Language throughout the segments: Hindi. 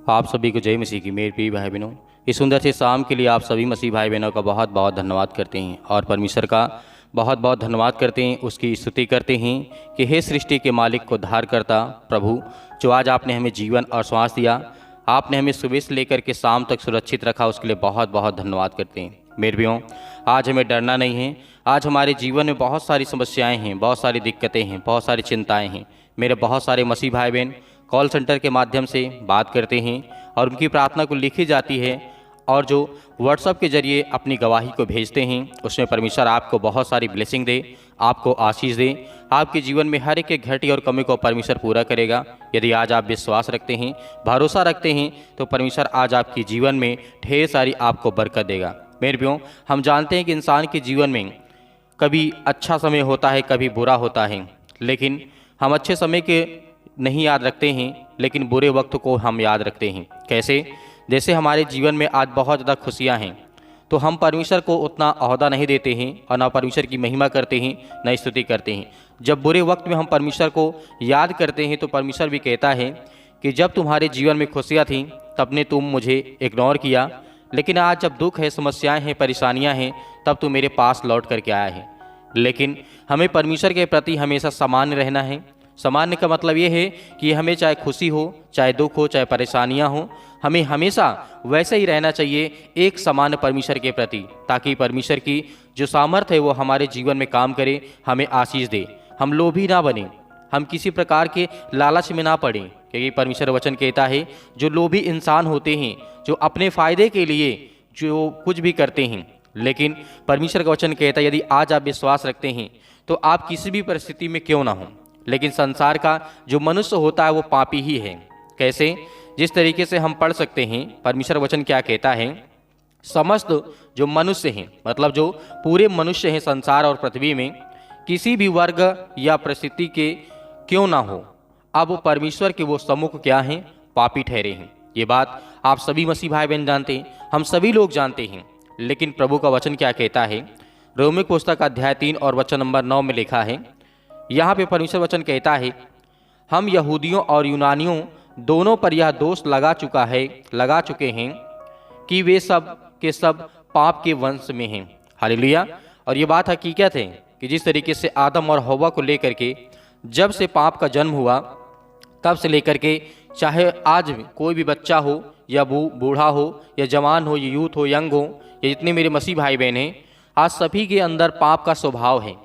आप सभी को जय मसीह की। मेरे प्रिय भाई बहनों, इस सुंदर से शाम के लिए आप सभी मसीह भाई बहनों का बहुत बहुत धन्यवाद करते हैं और परमेश्वर का बहुत बहुत धन्यवाद करते हैं, उसकी स्तुति करते हैं कि हे सृष्टि के मालिक को धार करता प्रभु, जो आज आपने हमें जीवन और श्वास दिया, आपने हमें सुबह से लेकर के शाम तक सुरक्षित रखा, उसके लिए बहुत बहुत धन्यवाद करते हैं। मेरे प्रियो, आज हमें डरना नहीं है। आज हमारे जीवन में बहुत सारी समस्याएं हैं, बहुत सारी दिक्कतें हैं, बहुत सारी चिंताएं हैं। मेरे बहुत सारे मसीह भाई बहन कॉल सेंटर के माध्यम से बात करते हैं और उनकी प्रार्थना को लिखी जाती है और जो व्हाट्सएप के जरिए अपनी गवाही को भेजते हैं, उसमें परमेश्वर आपको बहुत सारी ब्लेसिंग दे, आपको आशीष दे, आपके जीवन में हर एक घटी और कमी को परमेश्वर पूरा करेगा। यदि आज आप विश्वास रखते हैं, भरोसा रखते हैं, तो परमेश्वर आज आपके जीवन में ढेर सारी आपको बरकत देगा। मेरे प्रियो, हम जानते हैं कि इंसान के जीवन में कभी अच्छा समय होता है, कभी बुरा होता है, लेकिन हम अच्छे समय के नहीं याद रखते हैं, लेकिन बुरे वक्त को हम याद रखते हैं। कैसे? जैसे हमारे जीवन में आज बहुत ज़्यादा खुशियाँ हैं, तो हम परमेश्वर को उतना ओहदा नहीं देते हैं और ना परमेश्वर की महिमा करते हैं, न स्तुति करते हैं। जब बुरे वक्त में हम परमेश्वर को याद करते हैं, तो परमेश्वर भी कहता है कि जब तुम्हारे जीवन में खुशियाँ थीं, तब ने तुम मुझे इग्नोर किया, लेकिन आज जब दुख है, समस्याएँ हैं, परेशानियाँ हैं, तब तुम मेरे पास लौट करके आया है। लेकिन हमें परमेश्वर के प्रति हमेशा सामान्य रहना है। सामान्य का मतलब ये है कि हमें चाहे खुशी हो, चाहे दुख हो, चाहे परेशानियां हो, हमें हमेशा वैसे ही रहना चाहिए, एक सामान्य परमेश्वर के प्रति, ताकि परमेश्वर की जो सामर्थ्य है वो हमारे जीवन में काम करे, हमें आशीष दे। हम लोभी ना बने, हम किसी प्रकार के लालच में ना पड़ें, क्योंकि परमेश्वर वचन कहता है जो लोभी इंसान होते हैं, जो अपने फ़ायदे के लिए जो कुछ भी करते हैं, लेकिन परमेश्वर का वचन कहता है यदि आज आप विश्वास रखते हैं तो आप किसी भी परिस्थिति में क्यों ना हो, लेकिन संसार का जो मनुष्य होता है वो पापी ही है। कैसे? जिस तरीके से हम पढ़ सकते हैं, परमेश्वर वचन क्या कहता है, समस्त जो मनुष्य हैं, मतलब जो पूरे मनुष्य हैं संसार और पृथ्वी में, किसी भी वर्ग या परिस्थिति के क्यों ना हो, अब परमेश्वर के वो सम्मुख क्या हैं? पापी ठहरे हैं। ये बात आप सभी मसीह भाई बहन जानते हैं, हम सभी लोग जानते हैं, लेकिन प्रभु का वचन क्या कहता है? रोमियो पुस्तक अध्याय 3 और वचन नंबर 9 में लिखा है, यहाँ पे परमेश्वर वचन कहता है, हम यहूदियों और यूनानियों दोनों पर यह दोष लगा चुके हैं कि वे सब के सब पाप के वंश में हैं। हालेलुया। और ये बात हकीकत है कि जिस तरीके से आदम और हव्वा को लेकर के जब से पाप का जन्म हुआ, तब से लेकर के चाहे आज कोई भी बच्चा हो या बूढ़ा हो या जवान हो या यूथ हो, यंग हो, या जितने मेरे मसीह भाई बहन हैं, आज सभी के अंदर पाप का स्वभाव है।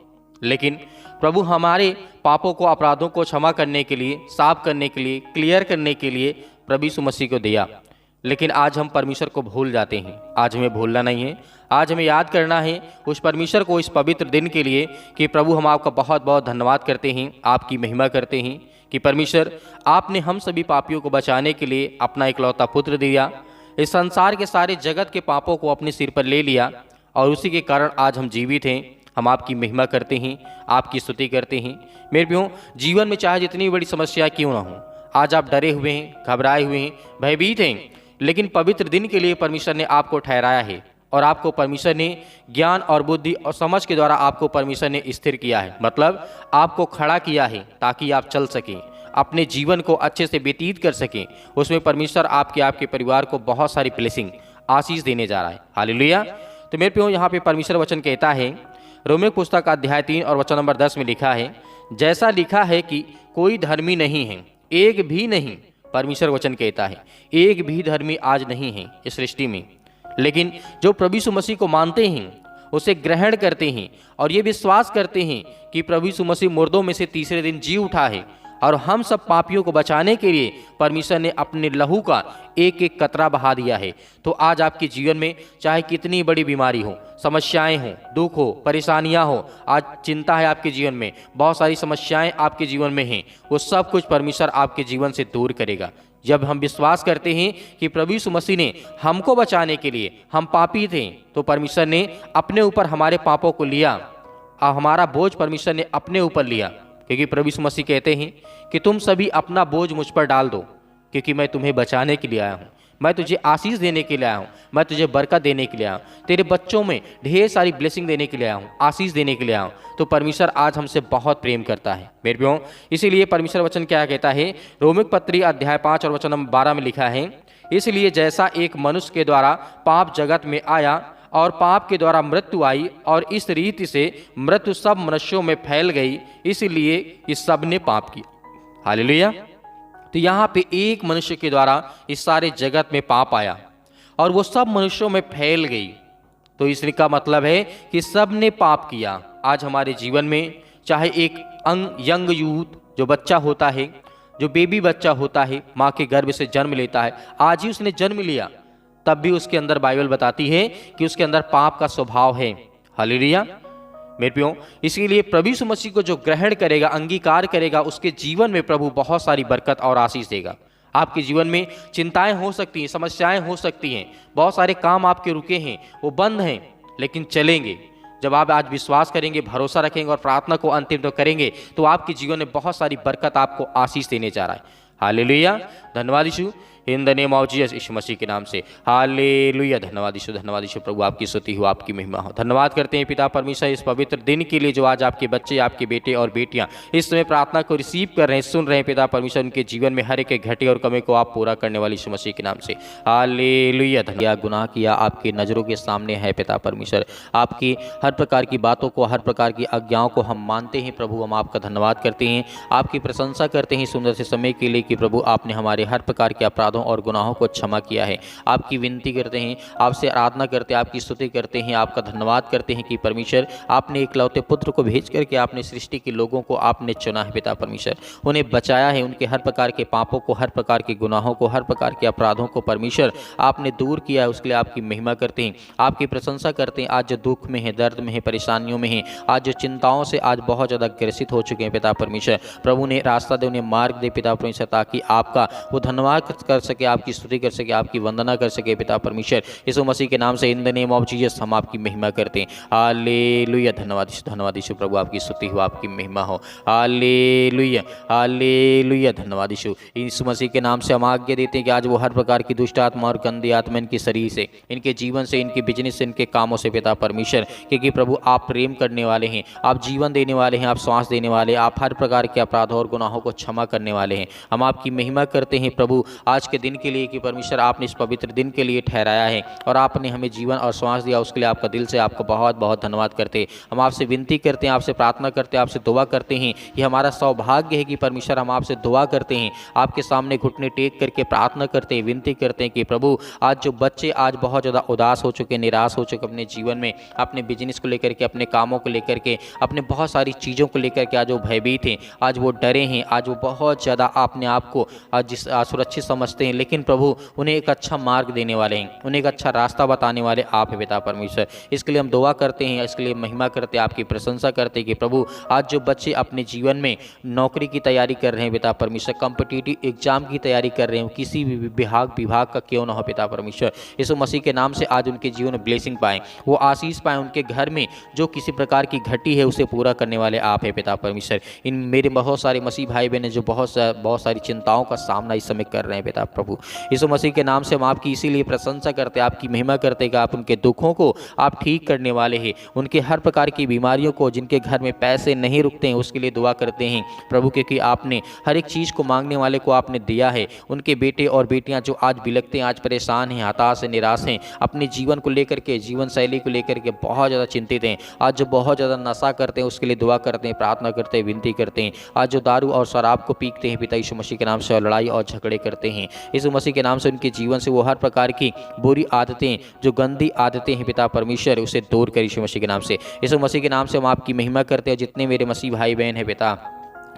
लेकिन प्रभु हमारे पापों को, अपराधों को क्षमा करने के लिए, साफ करने के लिए, क्लियर करने के लिए प्रभु यीशु मसीह को दिया। लेकिन आज हम परमेश्वर को भूल जाते हैं। आज हमें भूलना नहीं है, आज हमें याद करना है उस परमेश्वर को इस पवित्र दिन के लिए कि प्रभु हम आपका बहुत बहुत धन्यवाद करते हैं, आपकी महिमा करते हैं कि परमेश्वर आपने हम सभी पापियों को बचाने के लिए अपना इकलौता पुत्र दिया, इस संसार के सारे जगत के पापों को अपने सिर पर ले लिया और उसी के कारण आज हम जीवित हैं। हम आपकी महिमा करते हैं, आपकी स्तुति करते हैं। मेरे प्रियो, जीवन में चाहे जितनी बड़ी समस्या क्यों ना हो, आज आप डरे हुए हैं, घबराए हुए हैं, भयभीत हैं, लेकिन पवित्र दिन के लिए परमेश्वर ने आपको ठहराया है और आपको परमेश्वर ने ज्ञान और बुद्धि और समझ के द्वारा आपको परमेश्वर ने स्थिर किया है, मतलब आपको खड़ा किया है ताकि आप चल सकें, अपने जीवन को अच्छे से व्यतीत कर सकें। उसमें परमेश्वर आपके परिवार को बहुत सारी ब्लेसिंग, आशीष देने जा रहा है। हालेलुया। तो मेरे प्रियो, यहाँ पे परमेश्वर वचन कहता है, रोमियो पुस्तक अध्याय 3 और वचन नंबर 10 में लिखा है, जैसा लिखा है कि कोई धर्मी नहीं है, एक भी नहीं। परमेश्वर वचन कहता है एक भी धर्मी आज नहीं है इस सृष्टि में, लेकिन जो प्रभु यीशु मसीह को मानते हैं, उसे ग्रहण करते हैं और ये विश्वास करते हैं कि प्रभु यीशु मसीह मुर्दों में से तीसरे दिन जी उठा है और हम सब पापियों को बचाने के लिए परमेश्वर ने अपने लहू का एक एक कतरा बहा दिया है। तो आज आपके जीवन में चाहे कितनी बड़ी बीमारी हो, समस्याएं हों, दुख हो, परेशानियां हो, आज चिंता है आपके जीवन में, बहुत सारी समस्याएं आपके जीवन में हैं, वो सब कुछ परमेश्वर आपके जीवन से दूर करेगा। जब हम विश्वास करते हैं कि प्रभु यीशु मसीह ने हमको बचाने के लिए, हम पापी थे, तो परमेश्वर ने अपने ऊपर हमारे पापों को लिया और हमारा बोझ परमेश्वर ने अपने ऊपर लिया, क्योंकि प्रभु यीशु मसीह कहते हैं कि तुम सभी अपना बोझ मुझ पर डाल दो, क्योंकि मैं तुम्हें बचाने के लिए आया हूँ, मैं तुझे आशीष देने के लिए आया हूँ, मैं तुझे बरकत देने के लिए आया हूँ, तेरे बच्चों में ढेर सारी ब्लेसिंग देने के लिए आया हूँ, आशीष देने के लिए आया हूँ। तो परमेश्वर आज हमसे बहुत प्रेम करता है मेरे प्रियो। इसीलिए परमेश्वर वचन क्या कहता है, रोमियो पत्री अध्याय 5 और वचन नंबर 12 में लिखा है इसलिए जैसा एक मनुष्य के द्वारा पाप जगत में आया और पाप के द्वारा मृत्यु आई और इस रीति से मृत्यु सब मनुष्यों में फैल गई, इसलिए इस सब ने पाप किया। हालेलुया। तो यहाँ पे एक मनुष्य के द्वारा इस सारे जगत में पाप आया और वो सब मनुष्यों में फैल गई। तो इसका मतलब है कि सब ने पाप किया। आज हमारे जीवन में चाहे एक यंग यूथ जो बच्चा होता है, जो बेबी बच्चा होता है, माँ के गर्भ से जन्म लेता है, आज ही उसने जन्म लिया, तब भी उसके अंदर बाइबल बताती है कि उसके अंदर पाप का स्वभाव है। हालेलुया मेरे प्रियो। इसीलिए प्रभु यीशु मसीह को जो ग्रहण करेगा, अंगीकार करेगा, उसके जीवन में प्रभु बहुत सारी बरकत और आशीष देगा। आपके जीवन में चिंताएं हो सकती हैं, समस्याएं हो सकती हैं, बहुत सारे काम आपके रुके हैं, वो बंद हैं, लेकिन चलेंगे। जब आप आज विश्वास करेंगे, भरोसा रखेंगे और प्रार्थना को अंतिम तो करेंगे, तो आपके जीवन में बहुत सारी बरकत आपको आशीष देने जा रहा है। हालेलुया। धन्यवाद यीशु, in the name of Jesus, यीशु मसीह के नाम से। हालेलुया। धन्यवाद यीशु, धन्यवाद यीशु। प्रभु आपकी स्तुति हो, आपकी महिमा हो। धन्यवाद करते हैं पिता परमेश्वर इस पवित्र दिन के लिए जो आज आपके बच्चे, आपके बेटे और बेटियां इस समय प्रार्थना को रिसीव कर रहे हैं, सुन रहे हैं। पिता परमेश्वर उनके जीवन में हर एक घटे और कमी को आप पूरा करने वाले यीशु मसीह के नाम से। हालेलुया। धन्यवाद। गुनाह किया आपके नज़रों के सामने है पिता परमेश्वर, आपकी हर प्रकार की बातों को, हर प्रकार की आज्ञाओं को हम मानते हैं। प्रभु हम आपका धन्यवाद करते हैं, आपकी प्रशंसा करते हैं सुंदर से समय के लिए कि प्रभु आपने हमारे हर प्रकार के अपराधों और गुनाहों को क्षमा किया है। आपकी विनती करते हैं, आपसे आराधना करते हैं, आपकी स्तुति करते हैं, आपका धन्यवाद करते हैं कि परमेश्वर आपने एकलौते पुत्र को भेज करके आपने सृष्टि के लोगों को आपने चुना है पिता परमेश्वर, उन्हें बचाया है, उनके हर प्रकार के पापों को, हर प्रकार के गुनाहों को, हर प्रकार के अपराधों को परमेश्वर आपने दूर किया है। उसके लिए आपकी महिमा करते हैं, आपकी प्रशंसा करते हैं। आज जो दुख में है, दर्द में है, परेशानियों में है, आज जो चिंताओं से आज बहुत ज़्यादा ग्रसित हो चुके हैं पिता परमेश्वर, प्रभु ने रास्ता दे, उन्हें मार्ग दे पिता परमेश्वर, ताकि आपका वो धन्यवाद कर सके, आपकी स्तुति कर सके, आपकी वंदना कर सके पिता परमेश्वर। यीशु मसीह के नाम से in the name of Jesus हम आपकी महिमा करते हैं। हालेलुया। धन्यवाद यीशु, धन्यवाद यीशु। प्रभु आपकी स्तुति हो, आपकी महिमा हो। Hallelujah, hallelujah. धन्यवाद यीशु। यीशु मसीह के नाम से हम आज्ञा देते हैं कि आज वो हर प्रकार की दुष्ट आत्मा और गंदी आत्मा इनके शरीर से, इनके जीवन से, इनके बिजनेस से, इनके कामों से पिता परमेश्वर, क्योंकि प्रभु आप प्रेम करने वाले हैं, आप जीवन देने वाले हैं, आप श्वास देने वाले, आप हर प्रकार के अपराधों और गुनाहों को क्षमा करने वाले हैं। हम आपकी महिमा करते हैं प्रभु आज के दिन के लिए कि परमेश्वर आपने इस पवित्र दिन के लिए ठहराया है और आपने हमें जीवन और श्वास दिया, उसके लिए आपका दिल से आपको बहुत बहुत धन्यवाद करते हैं। हम आपसे विनती करते हैं, आपसे प्रार्थना करते हैं, आपसे दुआ करते हैं। ये हमारा सौभाग्य है कि परमेश्वर हम आपसे दुआ करते हैं, आपके सामने घुटने टेक करके प्रार्थना करते हैं, विनती करते हैं कि प्रभु आज जो बच्चे आज बहुत ज़्यादा उदास हो चुके, निराश हो चुके अपने जीवन में, अपने बिजनेस को लेकर के, अपने कामों को लेकर के, अपने बहुत सारी चीज़ों को लेकर के आज वो भयभीत हैं, आज वो डरे हैं, आज वो बहुत ज़्यादा अपने आप को आज सुरक्षित समझते हैं, लेकिन प्रभु उन्हें एक अच्छा मार्ग देने वाले हैं, उन्हें एक अच्छा रास्ता बताने वाले आप हैं पिता परमेश्वर। इसके लिए हम दुआ करते हैं, इसके लिए महिमा करते हैं, आपकी प्रशंसा करते हैं कि प्रभु आज जो बच्चे अपने जीवन में नौकरी की तैयारी कर रहे हैं पिता परमेश्वर, कॉम्पिटिटिव एग्जाम की तैयारी कर रहे हैं, किसी भी विभाग का क्यों ना हो पिता परमेश्वर, यीशु मसीह के नाम से आज उनके जीवन में ब्लेसिंग पाएँ, वो आशीष पाएँ, उनके घर में जो किसी प्रकार की घटी है उसे पूरा करने वाले आप हैं पिता परमेश्वर। इन मेरे बहुत सारे मसीह भाई बहन जो बहुत सारी चिंताओं का सामना इस समय कर रहे हैं पिता प्रभु, यीशु मसीह के नाम से हम आपकी इसीलिए प्रशंसा करते हैं, आपकी महिमा करते हैं कि आप उनके दुखों को आप ठीक करने वाले हैं, उनके हर प्रकार की बीमारियों को, जिनके घर में पैसे नहीं रुकते हैं उसके लिए दुआ करते हैं प्रभु, क्योंकि आपने हर एक चीज़ को मांगने वाले को आपने दिया है। उनके बेटे और बेटियां जो आज बिलखते हैं, आज परेशान हैं, हताश हैं, निराश हैं, अपने जीवन को लेकर के, जीवन शैली को लेकर के बहुत ज़्यादा चिंतित हैं, आज जो बहुत ज़्यादा नशा करते हैं उसके लिए दुआ करते हैं, प्रार्थना करते हैं, विनती करते हैं, आज जो दारू और शराब को पीते हैं पिता यीशु मसीह के नाम से, और लड़ाई और झगड़े करते हैं यीशु मसीह के नाम से, उनके जीवन से वो हर प्रकार की बुरी आदतें, जो गंदी आदतें हैं पिता परमेश्वर, उसे दूर कर यीशु मसीह के नाम से। यीशु मसीह के नाम से हम आपकी महिमा करते हैं। जितने मेरे मसीह भाई बहन हैं पिता,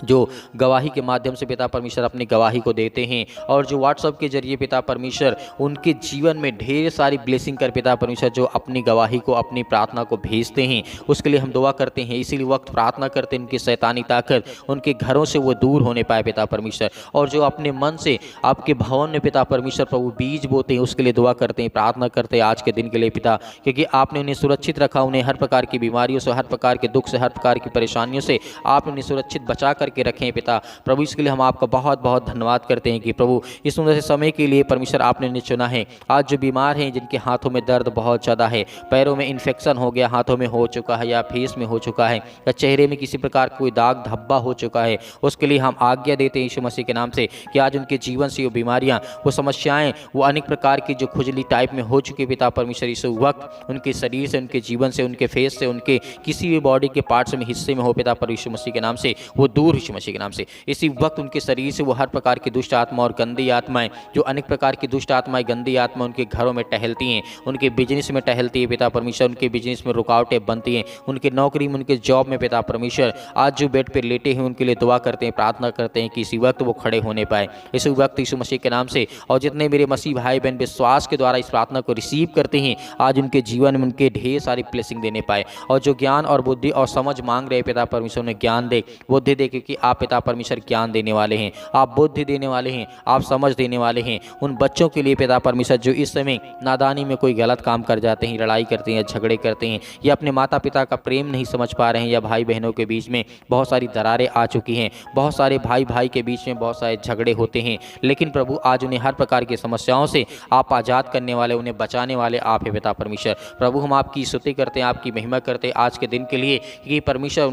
जो गवाही के माध्यम से पिता परमेश्वर अपनी गवाही को देते हैं, और जो व्हाट्सएप के जरिए पिता परमेश्वर उनके जीवन में ढेर सारी ब्लेसिंग कर पिता परमेश्वर जो अपनी गवाही को, अपनी प्रार्थना को भेजते हैं, उसके लिए हम दुआ करते हैं। इसीलिए वक्त प्रार्थना करते हैं उनकी शैतानी ताकत उनके घरों से वो दूर होने पाए पिता परमेश्वर, और जो अपने मन से आपके भवन में पिता परमेश्वर प्रभु बीज बोते हैं उसके लिए दुआ करते हैं, प्रार्थना करते हैं आज के दिन के लिए पिता, क्योंकि आपने उन्हें सुरक्षित रखा, उन्हें हर प्रकार की बीमारियों से, हर प्रकार के दुख से, हर प्रकार की परेशानियों से आपने उन्हें सुरक्षित बचा करके रखें पिता प्रभु। इसके लिए हम आपका बहुत बहुत धन्यवाद करते हैं कि प्रभु इस सुंदर से समय के लिए परमेश्वर आपने इन्हें चुना है। आज जो बीमार हैं, जिनके हाथों में दर्द बहुत ज़्यादा है, पैरों में इन्फेक्शन हो गया, हाथों में हो चुका है या फेस में हो चुका है या चेहरे में किसी प्रकार कोई दाग धब्बा हो चुका है, उसके लिए हम आज्ञा देते हैं यीशु मसीह के नाम से कि आज उनके जीवन से वो बीमारियां, वो समस्याएं, वो अनेक प्रकार की जो खुजली टाइप में हो चुकी पिता परमेश्वर इस वक्त उनके शरीर से, उनके जीवन से, उनके फेस से, उनके किसी भी बॉडी के पार्ट्स में हिस्से में हो पिता पर यीशु मसीह के नाम से वो दूर यीशु मसीह के नाम से। इसी वक्त उनके शरीर से वो हर प्रकार की दुष्ट आत्मा और गंदी आत्माएं, जो अनेक प्रकार की दुष्ट आत्माएं, गंदी आत्मा उनके घरों में टहलती हैं, उनके बिजनेस में टहलती है पिता परमेश्वर, उनके बिजनेस में रुकावटें बनती हैं, उनके नौकरी में, उनके जॉब में पिता परमेश्वर, आज जो बेड पर लेटे हैं उनके लिए दुआ करते हैं, प्रार्थना करते हैं कि इसी वक्त वो खड़े होने पाए इसी वक्त यीशु मसीह के नाम से। और जितने मेरे मसीह भाई बहन विश्वास के द्वारा इस प्रार्थना को रिसीव करते हैं, आज उनके जीवन में उनके ढेर सारी ब्लेसिंग देने पाए। और जो ज्ञान और बुद्धि और समझ मांग रहे पिता परमेश्वर उन्हें ज्ञान दे, बुद्धि दे, क्योंकि आप पिता परमेश्वर ज्ञान देने वाले हैं, आप बुद्धि देने वाले हैं, आप समझ देने वाले हैं उन बच्चों के लिए पिता परमेश्वर जो इस समय नादानी में कोई गलत काम कर जाते हैं, लड़ाई करते हैं, झगड़े करते हैं, या अपने माता पिता का प्रेम नहीं समझ पा रहे हैं, या भाई बहनों के बीच में बहुत सारी दरारें आ चुकी हैं, बहुत सारे भाई भाई के बीच में बहुत सारे झगड़े होते हैं। लेकिन प्रभु आज उन्हें हर प्रकार की समस्याओं से आप आज़ाद करने वाले, उन्हें बचाने वाले आप है पिता परमेश्वर। प्रभु हम आपकी स्तुति करते हैं, आपकी महिमा करते हैं आज के दिन के लिए कि परमेश्वर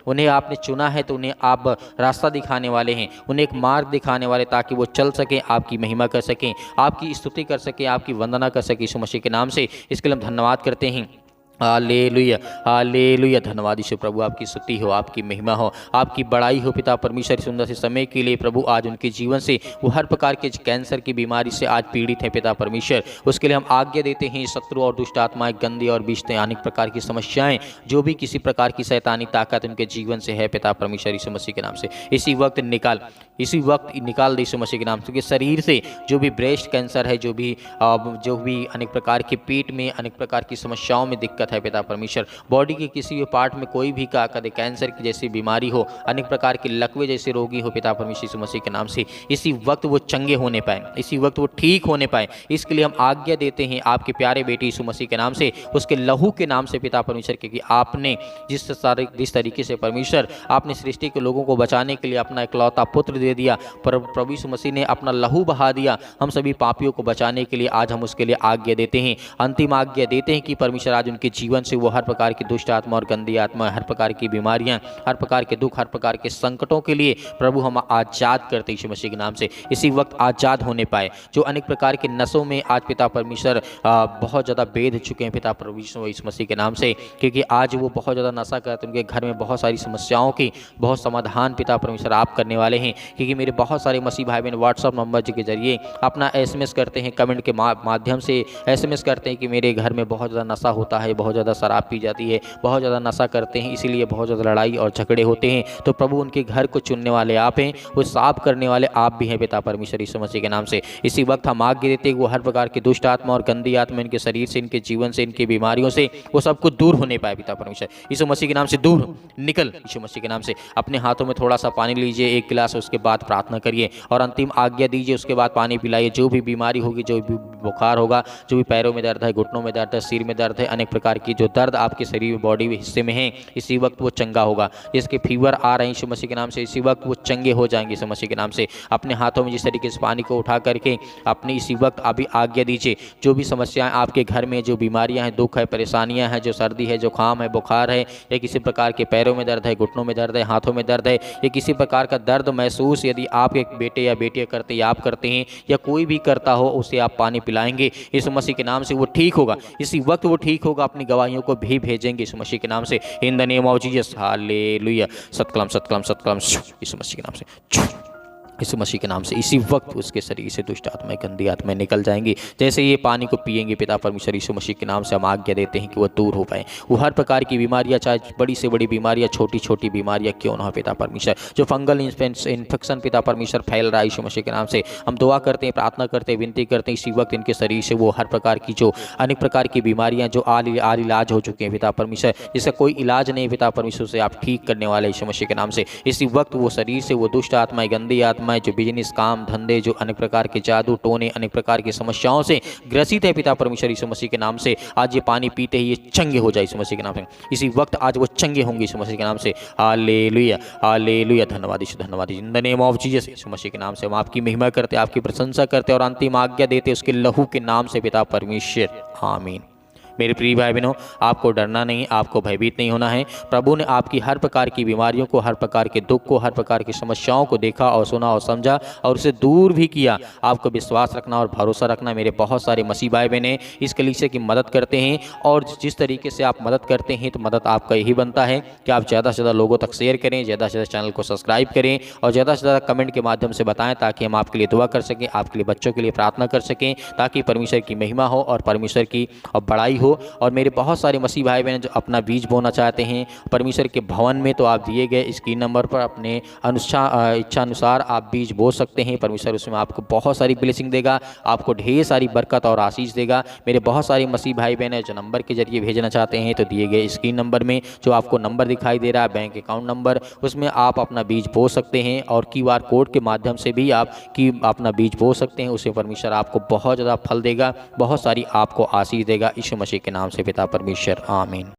उन्हें आपने चुना है, तो उन्हें आप रास्ता दिखाने वाले हैं, उन्हें एक मार्ग दिखाने वाले, ताकि वो चल सकें, आपकी महिमा कर सकें, आपकी स्तुति कर सकें, आपकी वंदना कर सकें यीशु मसीह के नाम से। इसके लिए हम धन्यवाद करते हैं। Hallelujah, hallelujah. धन्यवाद यीशु प्रभु, आपकी स्तुति हो, आपकी महिमा हो, आपकी बड़ाई हो पिता परमेश्वर। सुंदर से समय के लिए प्रभु आज उनके जीवन से वो हर प्रकार के कैंसर की बीमारी से आज पीड़ित हैं पिता परमेश्वर, उसके लिए हम आज्ञा देते हैं शत्रु और दुष्ट आत्माएं, गंदी और बीचते अनेक प्रकार की समस्याएं, जो भी किसी प्रकार की शैतानी ताकत उनके जीवन से है पिता परमेश्वर यीशु मसीह के नाम से इसी वक्त निकाल दे यीशु मसीह के नाम से। शरीर से जो भी ब्रेस्ट कैंसर है, जो भी अनेक प्रकार के पेट में अनेक प्रकार की समस्याओं में दिक्कत है पिता परमेश्वर, बॉडी के किसी भी पार्ट में कोई भी कदे कैंसर की जैसी बीमारी हो, अनेक प्रकार के लकवे जैसे रोगी हो पिता परमेश्वर यीशु मसीह के नाम से इसी वक्त वो चंगे होने पाए, इसी वक्त वो ठीक होने पाए। इसके लिए हम आज्ञा देते हैं आपके प्यारे बेटे यीशु मसीह के नाम से, उसके लहू के नाम से पिता परमेश्वर, क्योंकि आपने जिस तरीके से परमेश्वर आपने सृष्टि के लोगों को बचाने के लिए अपना इकलौता पुत्र दे दिया, प्रभु यीशु मसीह ने अपना लहू बहा दिया हम सभी पापियों को बचाने के लिए। आज हम उसके लिए आज्ञा देते हैं, अंतिम आज्ञा देते हैं कि परमेश्वर आज उनके जीवन से वो हर प्रकार की दुष्ट आत्मा और गंदी आत्मा, हर प्रकार की बीमारियां, हर प्रकार के दुख, हर प्रकार के संकटों के लिए प्रभु हम आज़ाद करते यीशु मसीह के नाम से इसी वक्त आज़ाद होने पाए। जो अनेक प्रकार के नशों में आज पिता परमेश्वर बहुत ज़्यादा बेध चुके हैं पिता प्रभु यीशु मसीह के नाम से, क्योंकि आज वो बहुत ज़्यादा नशा करते हैं, उनके घर में बहुत सारी समस्याओं की बहुत समाधान पिता परमेश्वर आप करने वाले हैं। क्योंकि मेरे बहुत सारे मसीह भाई बहन व्हाट्सअप नंबर के जरिए अपना SMS करते हैं, कमेंट के माध्यम से SMS करते हैं कि मेरे घर में बहुत ज़्यादा नशा होता है, बहुत ज़्यादा शराब पी जाती है, बहुत ज़्यादा नशा करते हैं, इसीलिए बहुत ज़्यादा लड़ाई और झगड़े होते हैं। तो प्रभु उनके घर को चुनने वाले आप हैं, वो साफ करने वाले आप भी हैं पिता परमेश्वर यीशु मसीह के नाम से। इसी वक्त हम आज्ञा देते हैं वो हर प्रकार की दुष्ट आत्मा और गंदी आत्मा इनके शरीर से, इनके जीवन से, इनकी बीमारियों से वो सबको दूर होने पाए पिता परमेश्वर यीशु मसीह के नाम से। दूर निकल यीशु मसीह के नाम से। अपने हाथों में थोड़ा सा पानी लीजिए, एक गिलास, उसके बाद प्रार्थना करिए और अंतिम आज्ञा दीजिए, उसके बाद पानी पिलाइए। जो भी बीमारी होगी, जो भी बुखार होगा, जो भी पैरों में दर्द है, घुटनों में दर्द है, सिर में दर्द है, अनेक प्रकार की जो दर्द आपके शरीर में, बॉडी में हिस्से में है, इसी वक्त वो चंगा होगा। जिसके फीवर आ रहे हैं यीशु मसीह के नाम से, इसी वक्त वो चंगे हो जाएंगे यीशु मसीह के नाम से। अपने हाथों में जिस तरीके से पानी को उठा करके अपने इसी वक्त अभी आज्ञा दीजिए। जो भी समस्याएं आपके घर में, जो बीमारियां हैं, दुख है, परेशानियां हैं, जो सर्दी है, जुकाम है, बुखार है, या किसी प्रकार के पैरों में दर्द है, घुटनों में दर्द है, हाथों में दर्द है, या किसी प्रकार का दर्द महसूस यदि आप एक बेटे या बेटियां करते या आप करते हैं या कोई भी करता हो, उसे आप पानी पिलाएंगे यीशु मसीह के नाम से, वो ठीक होगा। इसी वक्त वो ठीक होगा। अपनी गवाहियों को भी भेजेंगे यीशु मसीह के नाम से, in the name of Jesus. Hallelujah. सत्कलम सत्कलम सत्कलम यीशु मसीह के नाम से, यीशु मसीह के नाम से इसी वक्त उसके शरीर से दुष्ट आत्माएं, गंदी आत्माएं निकल जाएंगी। जैसे ये पानी को पिएंगे पिता परमेश्वर यीशु मसीह के नाम से हम आज्ञा देते हैं कि वो दूर हो पाए। वो हर प्रकार की बीमारियां, चाहे बड़ी से बड़ी बीमारियां, छोटी छोटी बीमारियां क्यों ना हो पिता परमेश्वर, जो फंगल इन्फेक्शन पिता परमेश्वर फैल रहा है यीशु मसीह के नाम से, हम दुआ करते हैं, प्रार्थना करते हैं, विनती करते हैं, इसी वक्त इनके शरीर से वो हर प्रकार की जो अनेक प्रकार की बीमारियां जो आल इलाज हो चुके हैं पिता परमेश्वर, जिसका कोई इलाज नहीं पिता परमेश्वर, से आप ठीक करने वाले यीशु मसीह के नाम से। इसी वक्त वो शरीर से वो दुष्ट आत्माएं, गंदी आत्माएं, है, जो बिजनेस, काम, धंधे, जो अनेक प्रकार के जादू टोने, अनेक प्रकार की समस्याओं से ग्रसित है पिता परमेश्वर यीशु मसीह के नाम से, आज ये पानी पीते ही ये चंगे हो जाए यीशु मसीह के नाम से। इसी वक्त आज वो चंगे होंगे यीशु मसीह के नाम से। Hallelujah, hallelujah. धन्यवाद यीशु, धन्यवाद यीशु। In the name of Jesus, यीशु मसीह के नाम से हम आपकी महिमा करते, आपकी प्रशंसा करते और अंतिम आज्ञा देते उसके लहू के नाम से पिता परमेश्वर, आमीन। मेरे प्रिय भाई बहनों, आपको डरना नहीं, आपको भयभीत नहीं होना है। प्रभु ने आपकी हर प्रकार की बीमारियों को, हर प्रकार के दुख को, हर प्रकार की समस्याओं को देखा और सुना और समझा और उसे दूर भी किया। आपको विश्वास रखना और भरोसा रखना। मेरे बहुत सारे मसीह भाई बहनें इस कलीसिया की मदद करते हैं और जिस तरीके से आप मदद करते हैं तो मदद आपका यही बनता है कि आप ज़्यादा से ज़्यादा लोगों तक शेयर करें, ज़्यादा से ज़्यादा चैनल को सब्सक्राइब करें और ज़्यादा से ज़्यादा कमेंट के माध्यम से बताएं, ताकि हम आपके लिए दुआ कर सकें, आपके लिए बच्चों के लिए प्रार्थना कर सकें, ताकि परमेश्वर की महिमा हो और परमेश्वर की बड़ाई हो। और मेरे बहुत सारे मसीह भाई बहन जो अपना बीज बोना चाहते हैं परमेश्वर के भवन में, तो आप दिए गए स्क्रीन नंबर पर अपने इच्छा अनुसार आप बीज बो सकते हैं। परमेश्वर उसमें आपको बहुत सारी ब्लेसिंग देगा, आपको ढेर सारी बरकत और आशीष देगा। मेरे बहुत सारे मसीह भाई बहन जो नंबर के जरिए भेजना चाहते हैं, तो दिए गए स्क्रीन नंबर में जो आपको नंबर दिखाई दे रहा है, बैंक अकाउंट नंबर, उसमें आप अपना बीज बो सकते हैं और QR कोड के माध्यम से भी आप अपना बीज बो सकते हैं। उससे परमेश्वर आपको बहुत ज़्यादा फल देगा, बहुत सारी आपको आशीष देगा। यीशु मसीह के नाम से पिता परमेश्वर, आमीन।